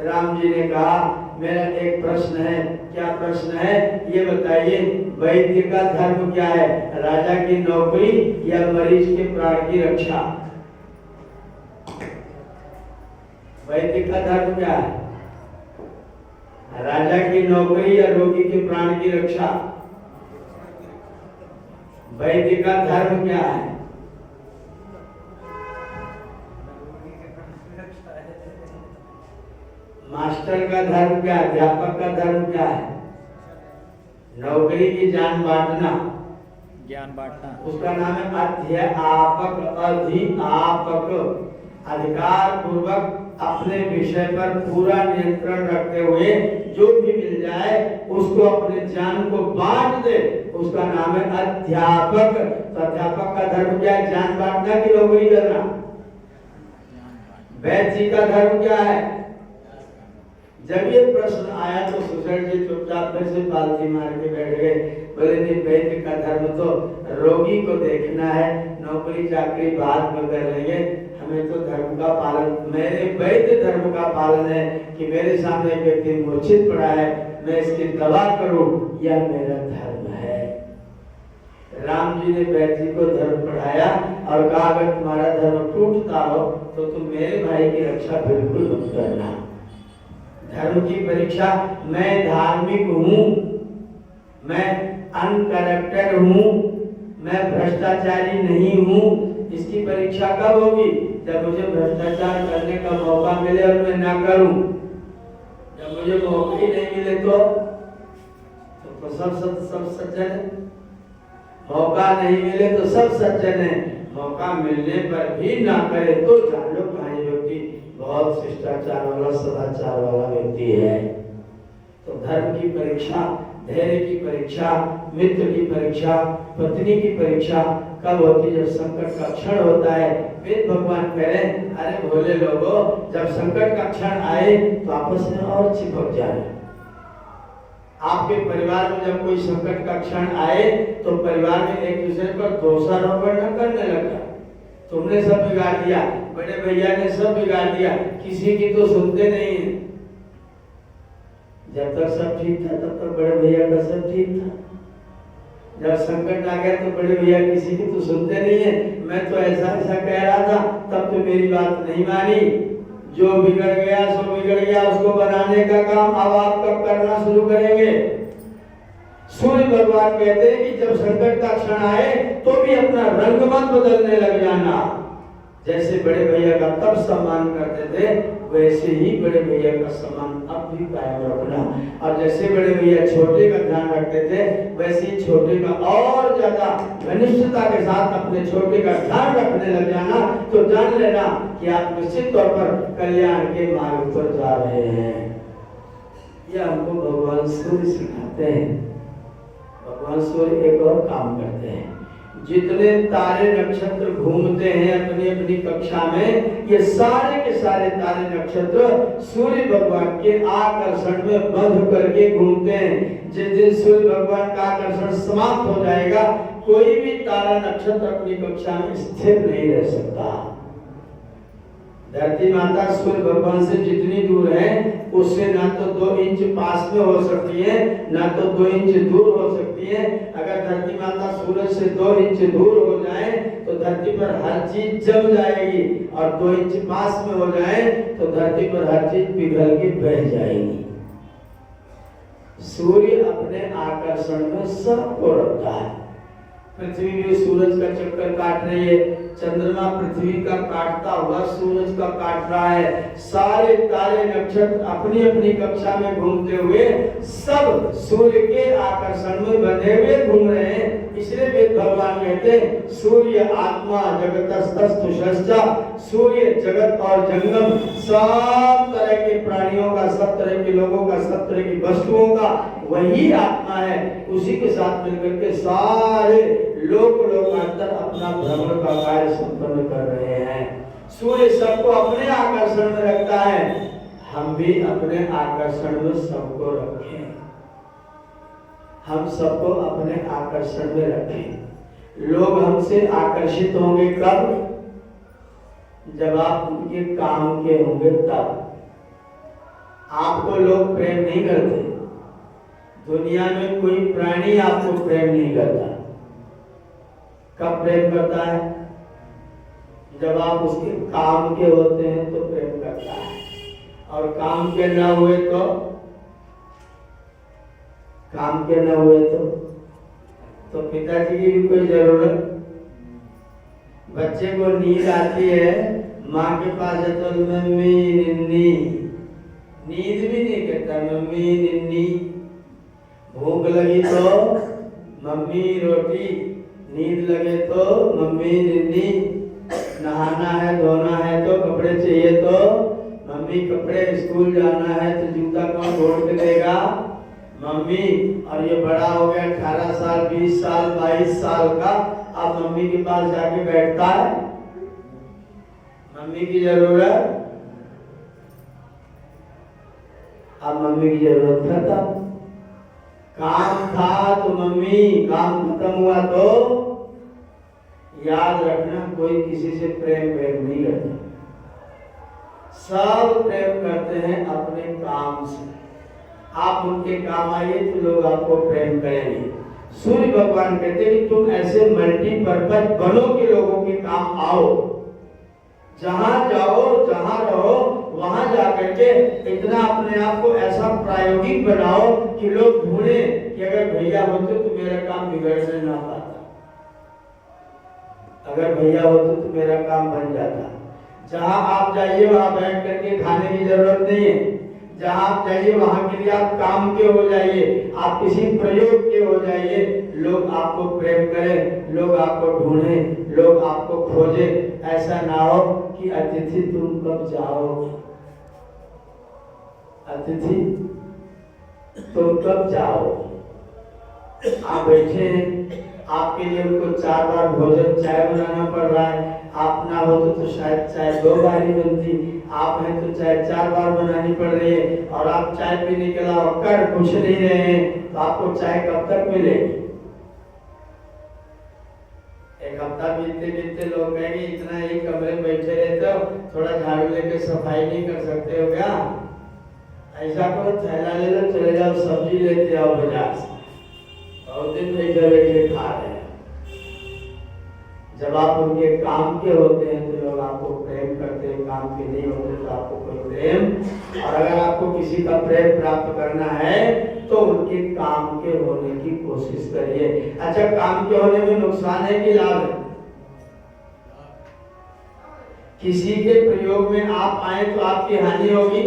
राम जी ने कहा मेरा एक प्रश्न है। क्या प्रश्न है ये बताइए? वैद्य का धर्म क्या है, राजा की नौकरी या मरीज के प्राण की रक्षा? वैद्य का धर्म क्या है, राजा की नौकरी या रोगी के प्राण की रक्षा? वैद्य का धर्म क्या है? मास्टर का धर्म क्या है, अध्यापक का धर्म क्या है? नौकरी की जान बांटना,
ज्ञान बांटना,
उसका नाम है अध्यापक। अधिआपक अधिकार पूर्वक अपने विषय पर पूरा नियंत्रण रखते हुए जो भी मिल जाए उसको अपने ज्ञान को बांट दे, उसका नाम है अध्यापक। तो अध्यापक का धर्म क्या है? ज्ञान बांटना की नौकरी करना। वैद्य जी का धर्म क्या है? जब ये प्रश्न आया तो सुसेन जी चुपचाप में से पालती मार के बैठ गए, बोले नहीं वैद्य का धर्म तो रोगी को देखना है, नौकरी चाकरी बाद में कर लेंगे, हमें तो धर्म का पालन, मेरे वैद्य धर्म का पालन है कि मेरे सामने एक व्यक्ति मूर्छित पड़ा है, मैं इसकी दवा करूं, यह मेरा धर्म है। राम जी ने वैद्य जी को धर्म पढ़ाया और कहा अगर तुम्हारा धर्म टूटता हो तो तुम मेरे भाई की रक्षा बिल्कुल मत करना। धर्म की परीक्षा, मैं धार्मिक हूँ, मैं अनकरप्टेड हूँ, मैं भ्रष्टाचारी नहीं हूँ, इसकी परीक्षा कब होगी? जब मुझे भ्रष्टाचार करने का मौका मौका मिले और मैं ना करूं, जब मुझे मौका ही नहीं मिले तो सब सज्जन है। मौका नहीं मिले तो सब सज्जन है, मौका मिलने पर भी ना करे तो जान लो भाई व्यक्ति बहुत शिष्टाचार वाला सदाचार वाला व्यक्ति है। तो धर्म की परीक्षा, धैर्य की परीक्षा, मित्र की परीक्षा, पत्नी की परीक्षा कब होती? जब संकट का क्षण होता है। वेद भगवान कह रहे हैं, अरे भोले लोगों, जब संकट का क्षण आए तो आपस में और चिपक जाए। आपके परिवार में जब कोई संकट का क्षण आए तो परिवार में एक दूसरे पर दोषारोपण न करने लगा। तुमने सब बिगाड़ दिया, बड़े भैया ने सब बिगाड़ दिया, किसी की तो सुनते नहीं है। जब तक सब ठीक था तब तक बड़े भैया का सब ठीक था, जब संकट आ गया तो बड़े भैया किसी की तो सुनते नहीं है। मैं तो ऐसा ऐसा कह रहा था, तब तो मेरी बात नहीं मानी। जो बिगड़ गया सो बिगड़ गया, उसको बनाने का काम अब आप कब करना शुरू करेंगे? सूर्य भगवान कहते हैं कि जब संकट का क्षण आए तो भी अपना रंग मत बदलने लग जाना। जैसे बड़े भैया का तब सम्मान करते थे, वैसे ही बड़े भैया का सम्मान अब भी कायम रखना। और जैसे बड़े भैया छोटे का ध्यान रखते थे, वैसे ही छोटे का और ज्यादा घनिष्ठता के साथ अपने छोटे का ध्यान रखने लग जाना। तो जान लेना कि आप निश्चित तौर पर कल्याण के मार्ग पर जा रहे हैं। यह हमको भगवान सूर्य सिखाते हैं। भगवान सूर्य एक और काम करते हैं, जितने तारे नक्षत्र घूमते हैं अपनी अपनी कक्षा में, ये सारे के सारे तारे नक्षत्र सूर्य भगवान के आकर्षण में बंध करके घूमते हैं। जिस दिन सूर्य भगवान का आकर्षण समाप्त हो जाएगा, कोई भी तारा नक्षत्र अपनी कक्षा में स्थिर नहीं रह सकता। धरती माता सूर्य भगवान से जितनी दूर है, उससे ना तो 2 इंच पास में हो सकती है, ना तो 2 इंच दूर हो सकती है। अगर धरती माता सूरज से 2 इंच दूर हो जाए तो धरती पर हर चीज जम जाएगी, और 2 इंच पास में हो जाए तो धरती पर हर चीज पिघल के बह जाएगी। सूर्य अपने आकर्षण में सबको रखता है। पृथ्वी भी सूरज का चक्कर काट रही है, चंद्रमा पृथ्वी का काटता हुआ सूरज का काट रहा है। सारे तारे नक्षत्र अपनी अपनी कक्षा में घूमते हुए सब सूर्य के आकर्षण में बंधे हुए घूम रहे हैं। इसलिए वेद भगवान कहते हैं, सूर्य आत्मा जगतस्तस्थुषश्च, सूर्य जगत और जंगम सब तरह के प्राणियों का, सब तरह के लोगों का, सब तरह की वस्तुओं का वही आत्मा है। उसी के साथ मिलकर के सारे लोकांतर अपना भ्रमण का कार्य संपन्न कर रहे हैं। सूर्य सबको अपने आकर्षण में रखता है, हम भी अपने आकर्षण में सबको रखें। हम सबको अपने आकर्षण में रखें। लोग हमसे आकर्षित होंगे कब? जब आप उनके काम के होंगे तब। आपको लोग प्रेम नहीं करते, दुनिया में कोई प्राणी आपको प्रेम नहीं करता। कब प्रेम करता है? जब आप उसके काम के होते हैं तो प्रेम करता है, और काम के ना हुए तो, काम के ना हुए तो पिताजी की भी कोई जरूरत। बच्चे को नींद आती है, माँ के पास है तो मम्मी निन्नी, नींद भी नहीं करता मम्मी निन्नी। भूख लगी तो मम्मी रोटी, नींद लगे तो मम्मी निन्नी। नहाना है धोना है तो कपड़े चाहिए तो मम्मी कपड़े। स्कूल जाना है तो जूता कौन ढूंढ के देगा? मम्मी। और ये बड़ा हो गया 18 साल 20 साल 22 साल का, अब मम्मी के पास जाके बैठता है। मम्मी की जरूरत, अब मम्मी की जरूरत खत्म। काम था तो मम्मी, काम खत्म हुआ तो याद रखना, कोई किसी से प्रेम नहीं करता। सब प्रेम करते हैं अपने काम से। आप उनके काम आइए तो लोग आपको प्रेम करेंगे। सूर्य भगवान कहते हैं कि तुम ऐसे मल्टीपर्पज बनो कि लोगों के काम आओ। जहां जाओ, जहां रहो, वहां जाकर के इतना अपने आप को ऐसा प्रायोगिक बनाओ कि लोग ढूंढे कि अगर भैया होते तो मेरा काम बिगड़ने ना पाता, अगर भैया होते तो मेरा काम बन जाता। जहां आप जाइए वहां बैठ करके खाने की जरूरत नहीं है। जहां आप जाइए वहां के लिए आप काम के हो जाइए, आप किसी प्रयोग के हो जाइए। लोग आपको प्रेम करें, लोग आपको ढूंढें, लोग आपको खोजे। ऐसा ना हो कि अतिथि तुम कब जाओ, अतिथि तुम कब जाओ। आप बैठे हैं, आपके लिए उनको 4 बार भोजन चाय बनाना पड़ रहा है। आप ना हो तो शायद चाय 2 बार ही बनती, आप हैं तो चाय 4 बार बनानी पड़ रही है। और आप चाय पीने के अलावा कर कुछ नहीं रहे हैं, तो आपको चाय कब तक मिलेगी? एक हफ्ता बीतते बीतते लोग कहेंगे इतना ही कमरे में बैठे रहते हो, थोड़ा झाड़ू लेके सफाई नहीं कर सकते हो क्या? ऐसा करो, थैला ले लो, चले जाओ सब्जी लेते आओ बाजार से, और दिन बैठे बैठे खा रहे हैं। जब आप उनके काम के होते हैं तो लोग आपको प्रेम करते हैं, काम के नहीं होते तो आपको कोई प्रेम। और अगर आपको किसी का प्रेम प्राप्त करना है तो उनके काम के होने की कोशिश करिए। अच्छा, काम के होने में नुकसान है कि लाभ है? किसी के प्रयोग में आप आए तो आपकी हानि होगी।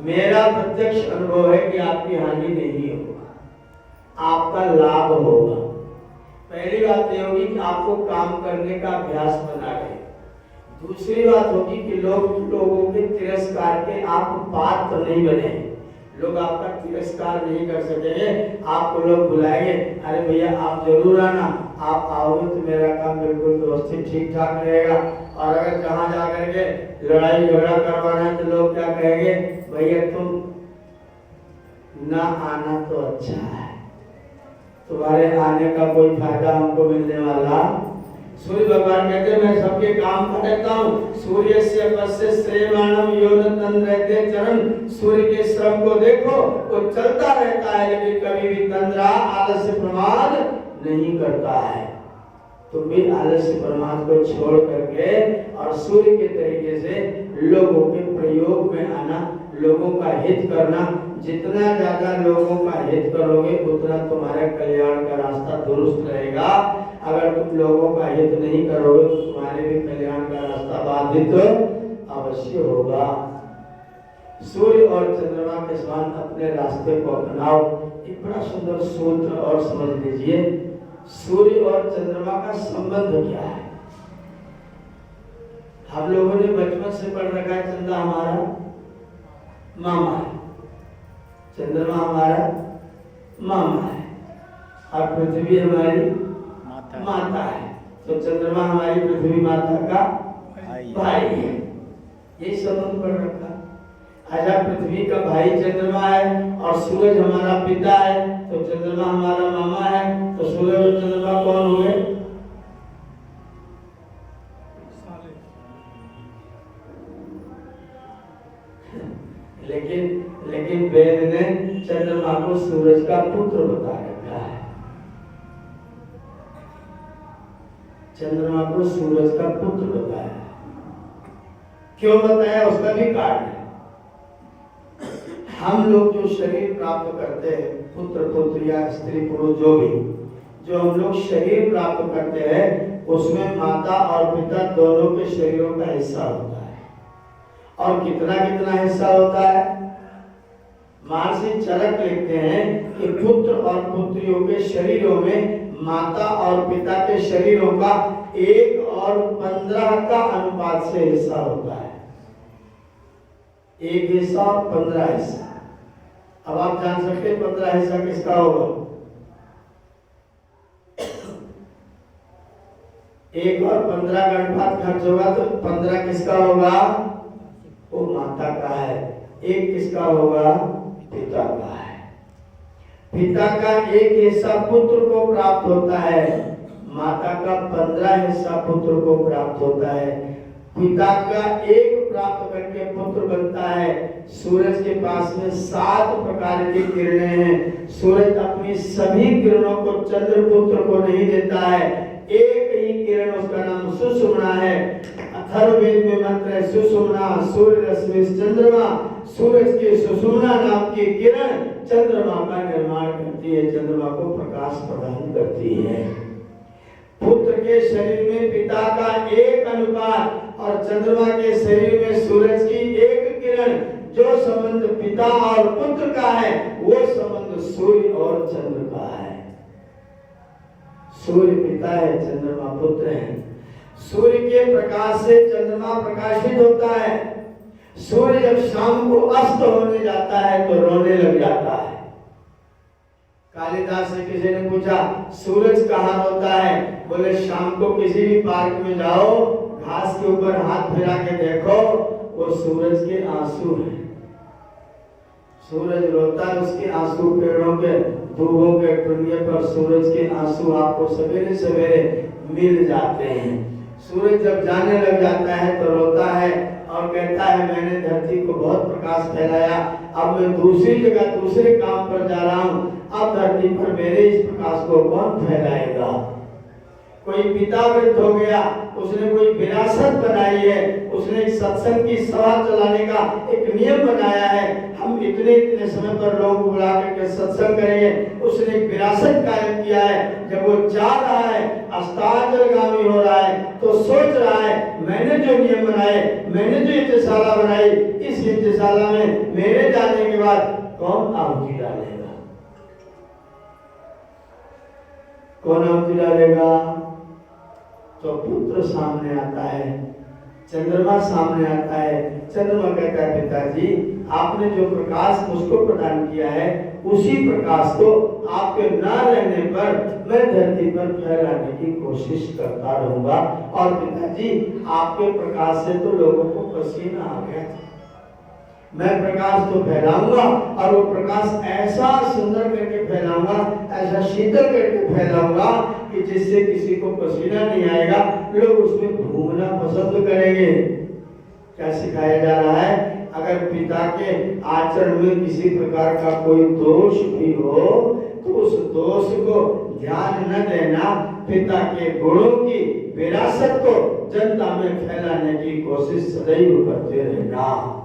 मेरा प्रत्यक्ष अनुभव है कि आपकी हानि नहीं होगा, आपका लाभ होगा। पहली बात यह होगी कि आपको काम करने का अभ्यास बना रहे। दूसरी बात होगी कि लोगों के तिरस्कार के आप पात्र नहीं बने। लोग आपका तिरस्कार नहीं कर सकेंगे। आपको लोग बुलाएंगे, अरे भैया आप जरूर आना, आप आओगे तो मेरा काम बिल्कुल व्यवस्थित ठीक ठाक रहेगा। और अगर जहाँ जा करके लड़ाई झगड़ा करवाना है तो लोग क्या कहेंगे, भैया तुम ना आना तो अच्छा है, तुम्हारे आने का कोई फायदा हमको मिलने वाला। सूर्य भगवान कहते हैं मैं सबके काम कर देता हूँ। सूर्य से पश्य श्रेमाणम योन तंद्रते चरण। सूर्य के श्रम को देखो, वो चलता रहता है लेकिन कभी भी तंद्रा आलस्य प्रमाद नहीं करता है। तुम भी आलस्य प्रमाद को छोड़ करके और सूर्य के तरीके से लोगों के प्रयोग में आना, लोगों का हित करना। जितना ज्यादा लोगों का हित करोगे उतना तुम्हारे कल्याण का रास्ता दुरुस्त रहेगा। अगर तुम लोगों का हित नहीं करोगे तो तुम्हारे भी कल्याण का रास्ता बाधित अवश्य होगा। सूर्य और चंद्रमा के समान अपने रास्ते को अपनाओ। एक बड़ा सुंदर सूत्र और समझ लीजिए, सूर्य और चंद्रमा का संबंध क्या है। हम लोगों ने बचपन से पढ़ रखा है, चंद्रमा हमारा मामा है, चंद्रमा हमारा मामा है, और पृथ्वी हमारी माता है। तो चंद्रमा हमारी पृथ्वी माता का भाई है, यही संबंध पढ़ रखा। आजा पृथ्वी का भाई चंद्रमा है और सूरज हमारा पिता है, तो चंद्रमा हमारा मामा है। तो सूरज और चंद्रमा कौन हुए? लेकिन वेद ने चंद्रमा को सूरज का पुत्र बता रखा है। चंद्रमा को सूरज का पुत्र बताया। क्यों बताया, उसका भी कारण है। हम लोग जो शरीर प्राप्त करते हैं, पुत्र पुत्रिया स्त्री पुरुष जो हम लोग शरीर प्राप्त करते हैं उसमें माता और पिता दोनों के शरीरों का हिस्सा होता है। और कितना कितना हिस्सा होता है? महर्षि चरक लिखते हैं कि पुत्र और पुत्रियों के शरीरों में माता और पिता के शरीरों का 1 और 15 का अनुपात से हिस्सा होता है। 1 हिस्सा और 15 हिस्सा। अब आप जान सकते हैं 15 हिस्सा किसका होगा? 1 और 15 का अनुपात खर्च होगा तो 15 किसका होगा? वो माता का है। 1 किसका होगा? पिता का है। पिता का 1 हिस्सा पुत्र को प्राप्त होता है, माता का 15 हिस्सा पुत्र को प्राप्त होता है। पिता का 1 प्राप्त करके पुत्र बनता है। सूरज के पास में 7 प्रकार की किरणें हैं। सूरज अपनी सभी किरणों को चंद्रपुत्र को नहीं देता है, एक ही किरण, उसका नाम सुषुम्ना है। अथर्ववेद में मंत्र है सुषुम्ना सूर्य रश्मि चंद्रमा। सूरज की सुषुम्ना नाम की किरण चंद्रमा का निर्माण करती है, चंद्रमा को प्रकाश प्रदान करती है। पुत्र के शरीर में पिता का 1 अनुपात और चंद्रमा के शरीर में सूरज की एक किरण, जो संबंध पिता और पुत्र का है वो संबंध सूर्य और चंद्र का है। सूर्य पिता है, चंद्रमा पुत्र है। सूर्य के प्रकाश से चंद्रमा प्रकाशित होता है। सूर्य जब शाम को अस्त होने जाता है तो रोने लग जाता है। कालिदास से किसी ने पूछा सूरज कहाँ रोता है? बोले शाम को किसी भी पार्क में जाओ, घास के ऊपर हाथ फिरा के देखो, वो सूरज के आंसू हैं। सूरज रोता है, उसके आंसू पेड़ों के दूबों के टुंडे पर सूरज के आंसू आपको सवेरे सवेरे मिल जाते हैं। सूरज जब जाने लग जाता है तो रोता है और कहता है मैंने धरती को बहुत प्रकाश फैलाया, अब मैं दूसरी जगह दूसरे काम पर जा रहा हूँ, अब धरती पर मेरे इस प्रकाश को कौन फैलाएगा? कोई पिता वृद्ध हो गया, उसने कोई विरासत बनाई है, उसने एक सत्संग की सभा चलाने का एक नियम बनाया है, हम इतने इतने समय पर लोग बुला करके सत्संग करेंगे, उसने एक विरासत कायम किया है। जब वो जा रहा है, अस्ताचलगामी हो रहा है, तो सोच रहा है मैंने जो नियम बनाए, मैंने जो यज्ञशाला बनाई, इस यज्ञशाला में मेरे जाने के बाद कौन आहुति डालेगा? कौन आहुति डालेगा? तो पुत्र सामने आता है, चंद्रमा सामने आता है। चंद्रमा कहता है पिताजी आपने जो प्रकाश मुझको प्रदान किया है, उसी प्रकाश को आपके ना रहने पर मैं धरती पर फैलाने की कोशिश करता रहूंगा। और पिताजी आपके प्रकाश से तो लोगों को पसीना आ गया, मैं प्रकाश तो फैलाऊंगा और वो प्रकाश ऐसा सुंदर करके फैलाऊंगा, ऐसा शीतल करके फैलाऊंगा कि जिससे किसी को पसीना नहीं आएगा, लोग उसमें घूमना पसंद करेंगे। क्या सिखाया जा रहा है? अगर पिता के आचरण में किसी प्रकार का कोई दोष भी हो तो उस दोष को ध्यान न देना, पिता के गुणों की विरासत को जनता में फैलाने की कोशिश सदैव करते रहना।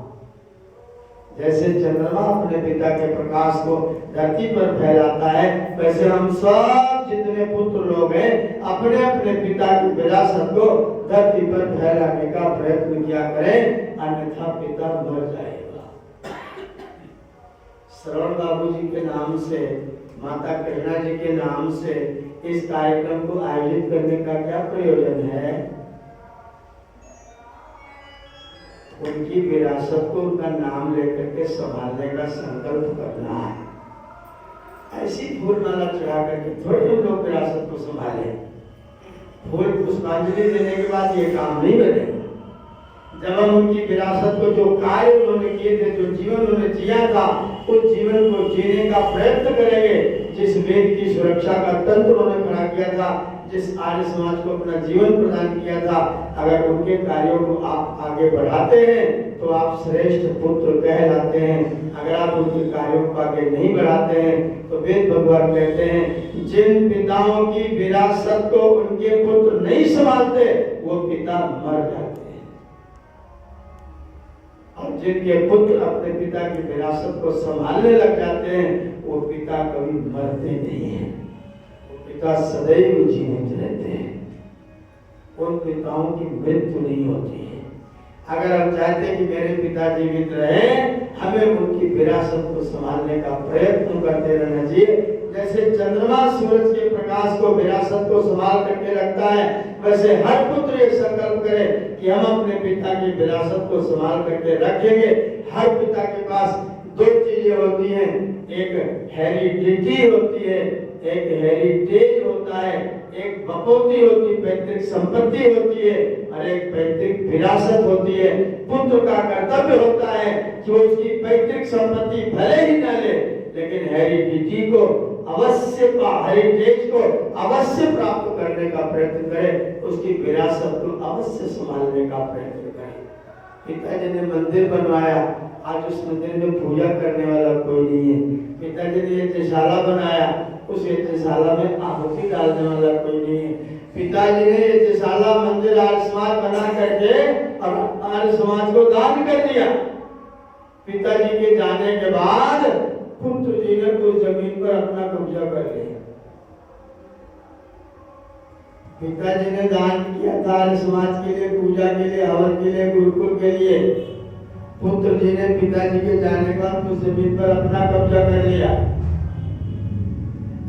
जैसे चंद्रमा अपने पिता के प्रकाश को धरती पर फैलाता है, वैसे हम सब जितने पुत्र लोग हैं अपने अपने पिता की विरासत को धरती पर फैलाने का प्रयत्न किया करें, अन्यथा पिता मर जाएगा। श्रवण बाबू जी के नाम से, माता कृष्णा जी के नाम से इस कार्यक्रम को आयोजित करने का क्या प्रयोजन है? उनकी विरासत को उनका नाम लेकर के संभालने का संकल्प करना है। ऐसी फूल माला चढ़ा करके थोड़े हम लोग विरासत को संभाले। फूल पुष्पांजलि देने के बाद ये काम नहीं बनेगा। जब हम उनकी विरासत को, जो कार्य उन्होंने किए थे, जो जीवन उन्होंने जिया था, उस जीवन को जीने का प्रयत्न करेंगे। जिस वेद की सुरक्षा का तंत्र उन्होंने खड़ा किया था, जिस आर्य समाज को अपना जीवन प्रदान किया था, अगर उनके कार्यों को आप आगे बढ़ाते हैं तो आप श्रेष्ठ पुत्र कहलाते हैं। अगर आप उनके कार्यों को आगे नहीं बढ़ाते हैं तो वेद भगवान कहते हैं जिन पिताओं की विरासत को उनके पुत्र नहीं संभालते वो पिता मर जाते हैं, और जिनके पुत्र अपने पिता की विरासत को संभालने लग जाते हैं वो पिता कभी मरते नहीं हैं, वो पिता सदैव जीवित रहते हैं। उन पिताओं की मृत्यु नहीं होती है। अगर हम चाहते हैं कि मेरे पिता जीवित रहे, हमें उनकी विरासत को संभालने का प्रयत्न करते रहना चाहिए। जैसे चंद्रमा सूरज के प्रकाश को, विरासत को संभाल करके रखता है, वैसे हर पुत्र ये संकल्प करे कि हम अपने पिता की विरासत को संभाल करके रखेंगे। हर पिता के पास दो चीजें होती हैं, एक हेरिडिटी होती है, एक हेरिटेज होता है, एक बपौती होती, पैतृक संपत्ति होती है, और एक पैतृक विरासत होती है। पुत्र का कर्तव्य होता है कि वो उसकी पैतृक संपत्ति भले ही न ले, लेकिन हेरिडिटी को अवश्य, हेरिटेज को अवश्य प्राप्त करने का प्रयत्न करे, उसकी विरासत को अवश्य संभालने का प्रयत्न करे। पिताजी ने मंदिर बनवाया, आज उस मंदिर में पूजा करने वाला कोई नहीं है। पिताजी ने यज्ञशाला बनाया, उस यज्ञशाला में आहुति डालने वाला कोई नहीं है। पिताजी ने यज्ञशाला, मंदिर, आर्य समाज बना करके और आर्य समाज को दान कर दिया। पिताजी के जाने के बाद पुत्र जी ने उस जमीन पर अपना कब्जा कर लिया। पिताजी ने दान किया था आर्य समाज के लिए, पूजा के लिए, हवन के लिए, गुरुकुल के लिए। पुत्र जी ने पिताजी के जाने के बाद उस जमीन पर अपना कब्जा कर लिया।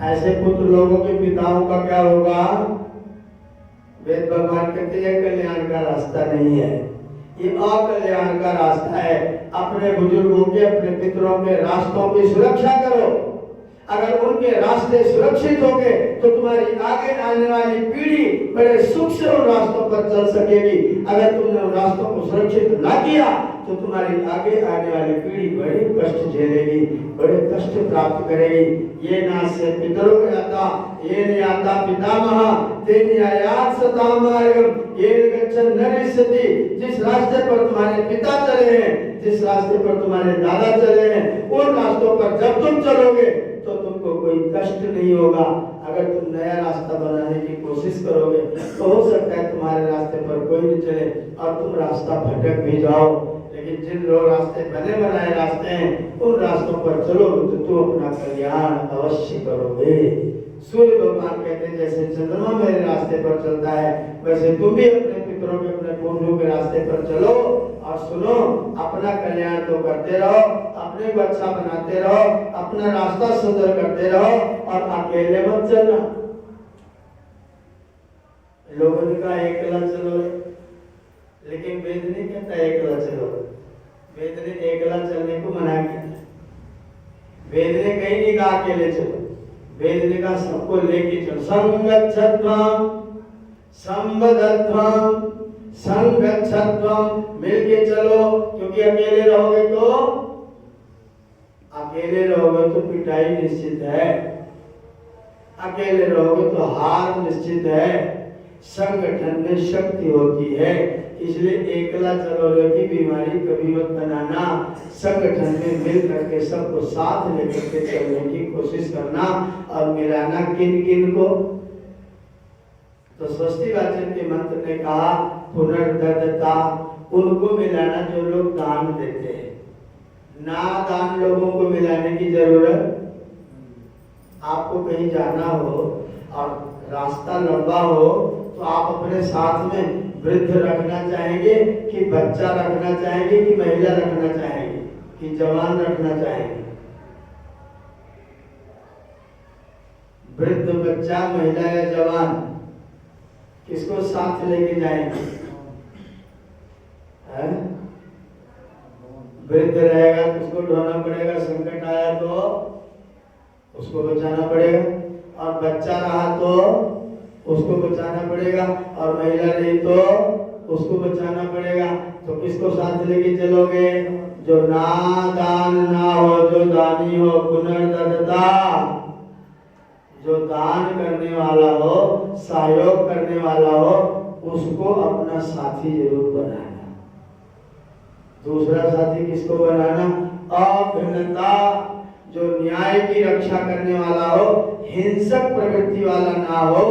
ऐसे पुत्र लोगों के पिताओं का क्या होगा? वेद भगवान कहते हैं कल्याण का रास्ता नहीं है, ये अकल्याण का रास्ता है। अपने बुजुर्गों के, अपने पितरों के रास्तों की सुरक्षा करो। अगर उनके रास्ते सुरक्षित होंगे तो तुम्हारी आगे आने वाली पीढ़ी बड़े सुख से उन रास्तों पर चल सकेगी। अगर तुमने उन रास्तों को सुरक्षित ना किया तो तुम्हारी आगे आने वाली पीढ़ी बड़े कष्ट झेलेगी, बड़े कष्ट प्राप्त करेगी। ये ना से पितरों आता, ये नहीं आता पितामह, तेनी आयात सतामार्गम, ये गच्छन् नरिष्यति। जिस रास्ते पर तुम्हारे पिता चले हैं, जिस रास्ते पर तुम्हारे दादा चले हैं, उन रास्तों पर जब तुम चलोगे तो तुमको कोई कष्ट नहीं होगा। अगर तुम नया रास्ता बनाने की कोशिश करोगे तो हो सकता है तुम्हारे रास्ते पर कोई नहीं चले और तुम रास्ता भटक भी जाओ। लेकिन जिन लोग रास्ते बने बनाए रास्ते हैं, उन रास्तों पर चलोगे तो तुम अपना कल्याण अवश्य करोगे। सूर्य भगवान कहते हैं जैसे चंद्रमा मेरे रास्ते पर चलता है, वैसे तुम भी अपने पितरों के, अपने पूर्वजों के रास्ते पर चलो और सुनो, अपना कल्याण तो करते रहो, अपने को अच्छा बनाते रहो, अपना रास्ता सुंदर करते रहो और अकेले मत चलना। लोगों ने कहा एकला चलो, लेकिन वेद नहीं कहता एकला चलो। वेद ने एकला चलने को मना किया। वेद ने कहीं नहीं कहा अकेले चलो, वेद ने कहा सबको लेके चलो। संगच्छध्वम् संवदध्वम् संगच्छध्वम्, मिलके चलो, क्योंकि अकेले रहोगे तो पिटाई निश्चित है, अकेले रहोगे तो हार निश्चित है। संगठन में शक्ति होती है, इसलिए एकला चलोगे की बीमारी कभी मत बनाना। संगठन में मिल करके सबको साथ लेकर के चलने की कोशिश करना और मिलाना किन किन को। तो स्वस्ति वाचन के मंत्र ने कहा पुनर्दत्ता, उनको मिलाना जो लोग दान देते हैं। ना दान लोगों को मिलाने की जरूरत। आपको कहीं जाना हो और रास्ता लंबा हो तो आप अपने साथ में वृद्ध रखना चाहेंगे कि बच्चा रखना चाहेंगे कि महिला रखना चाहेंगे कि जवान रखना चाहेंगे? वृद्ध, बच्चा, महिला या जवान, किसको साथ लेके जाएंगे? वृद्ध रहेगा तो उसको ढोना पड़ेगा, संकट आया तो उसको बचाना पड़ेगा, और बच्चा रहा तो उसको बचाना पड़ेगा, और महिला रही तो उसको बचाना पड़ेगा। तो किसको साथ लेके चलोगे? जो नादान ना हो, जो दानी हो। पुनर्दत्ता, जो दान करने वाला हो, सहयोग करने वाला हो, उसको अपना साथी जरूर बनाना। दूसरा साथी किसको बनाना? अभिन्नता, जो न्याय की रक्षा करने वाला हो, हिंसक प्रवृत्ति वाला ना हो,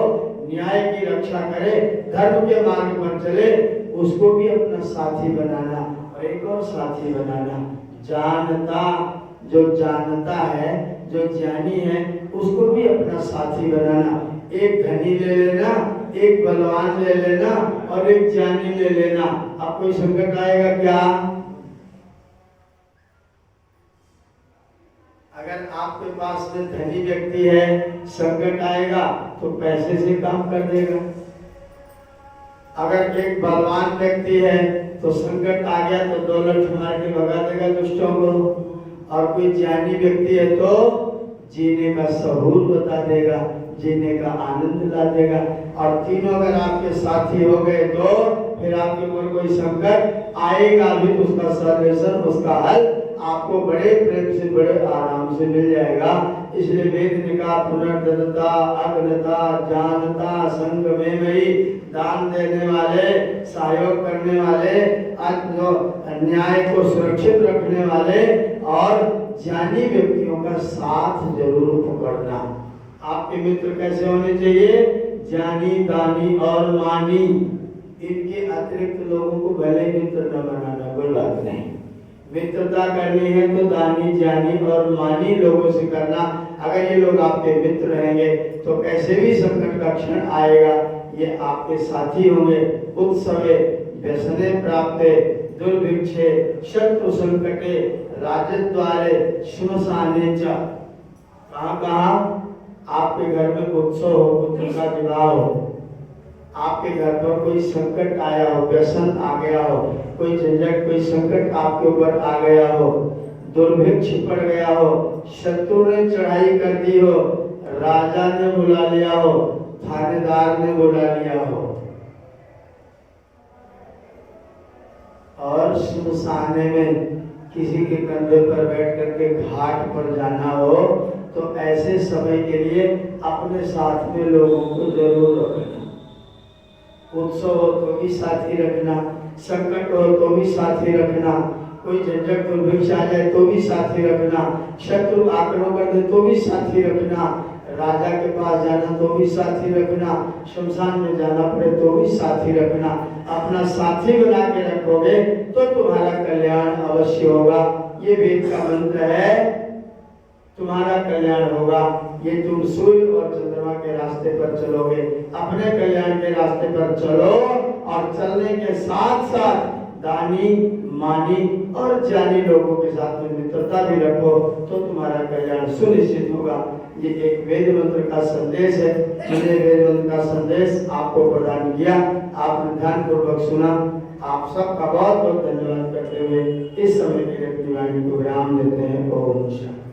न्याय की रक्षा करे, धर्म के मार्ग पर चले, उसको भी अपना साथी बनाना। और एक और साथी बनाना, जानता, जो जानता है, जो ज्ञानी है, उसको भी अपना साथी बनाना। एक धनी ले लेना, एक बलवान ले लेना और एक ज्ञानी ले लेना। अब कोई संकट आएगा क्या? अगर आपके पास में धनी व्यक्ति है, संकट आएगा तो पैसे से काम कर देगा। अगर एक बलवान व्यक्ति है तो संकट आ गया तो दौलत मार के भगा देगा दुष्टों को, और कोई ज्ञानी व्यक्ति है तो जीने का सहूर बता देगा, जीने का आनंद ला देगा। और तीनों अगर आपके साथी हो गए तो फिर आपके ऊपर कोई संकट आएगा भी तो उसका सॉल्यूशन, उसका हल आपको बड़े प्रेम से, बड़े आराम से मिल जाएगा। इसलिए वेद ने कहा पुनर्दत्ता, अग्नता, जानता, संग में मई, दान देने वाले, सहयोग करने वाले, अन्याय को सुरक्षित रखने वाले और ज्ञानी व्यक्तियों का साथ जरूर पकड़ना। आपके मित्र कैसे होने चाहिए? ज्ञानी, दानी और मानी। इनके अतिरिक्त लोगों को भले मित्र न बनाना, कोई बात नहीं। मित्रता करनी है तो दानी, ज्ञानी और मानी लोगों से करना। अगर ये लोग आपके मित्र रहेंगे तो कैसे भी संकट का क्षण आएगा, ये आपके साथी होंगे। उत्सवे व्यसने प्राप्ते दुर्भिक्षे शत्रु संकटे राजद्वारे श्मशाने च। कहाँ कहाँ? आपके घर में उत्सव हो, पुत्र का विवाह हो, आपके घर पर कोई संकट आया हो, व्यसन आ गया हो, कोई झंझट कोई संकट आपके ऊपर आ गया हो, दुर्भिक्ष पड़ गया हो, शत्रु ने चढ़ाई कर दी हो, राजा ने बुला लिया हो, थानेदार ने बुला लिया हो और श्मशाने में किसी के कंधे पर बैठ करके घाट पर जाना हो, तो ऐसे समय के लिए अपने साथ में लोगों को जरूर रखना। उत्सव हो तो भी साथी रखना, संकट हो तो भी साथी रखना, कोई झंझट दुर्भिक्ष आ जाए तो भी साथी रखना, शत्रु आक्रमण कर दे तो भी साथी रखना, राजा के पास जाना तो भी साथी रखना, शमशान में जाना पड़े तो भी साथी रखना। अपना साथी बना के रखोगे तो तुम्हारा कल्याण अवश्य होगा। ये वेद का मंत्र है, तुम्हारा कल्याण होगा। ये तुम सूर्य और चंद्रमा के रास्ते पर चलोगे, अपने कल्याण के रास्ते पर चलो और चलने के साथ साथ दानी मानी और जानी लोगों के साथ में मित्रता भी रखो तो तुम्हारा कल्याण सुनिश्चित होगा। ये एक वेद मंत्र का संदेश है। मैंने वेद मंत्र का संदेश आपको प्रदान किया, आपने ध्यान पूर्वक सुना। आप सबका बहुत बहुत धन्यवाद करते हुए इस समय के लिए अपनी वाणी को विराम देते हैं। ओम शांति।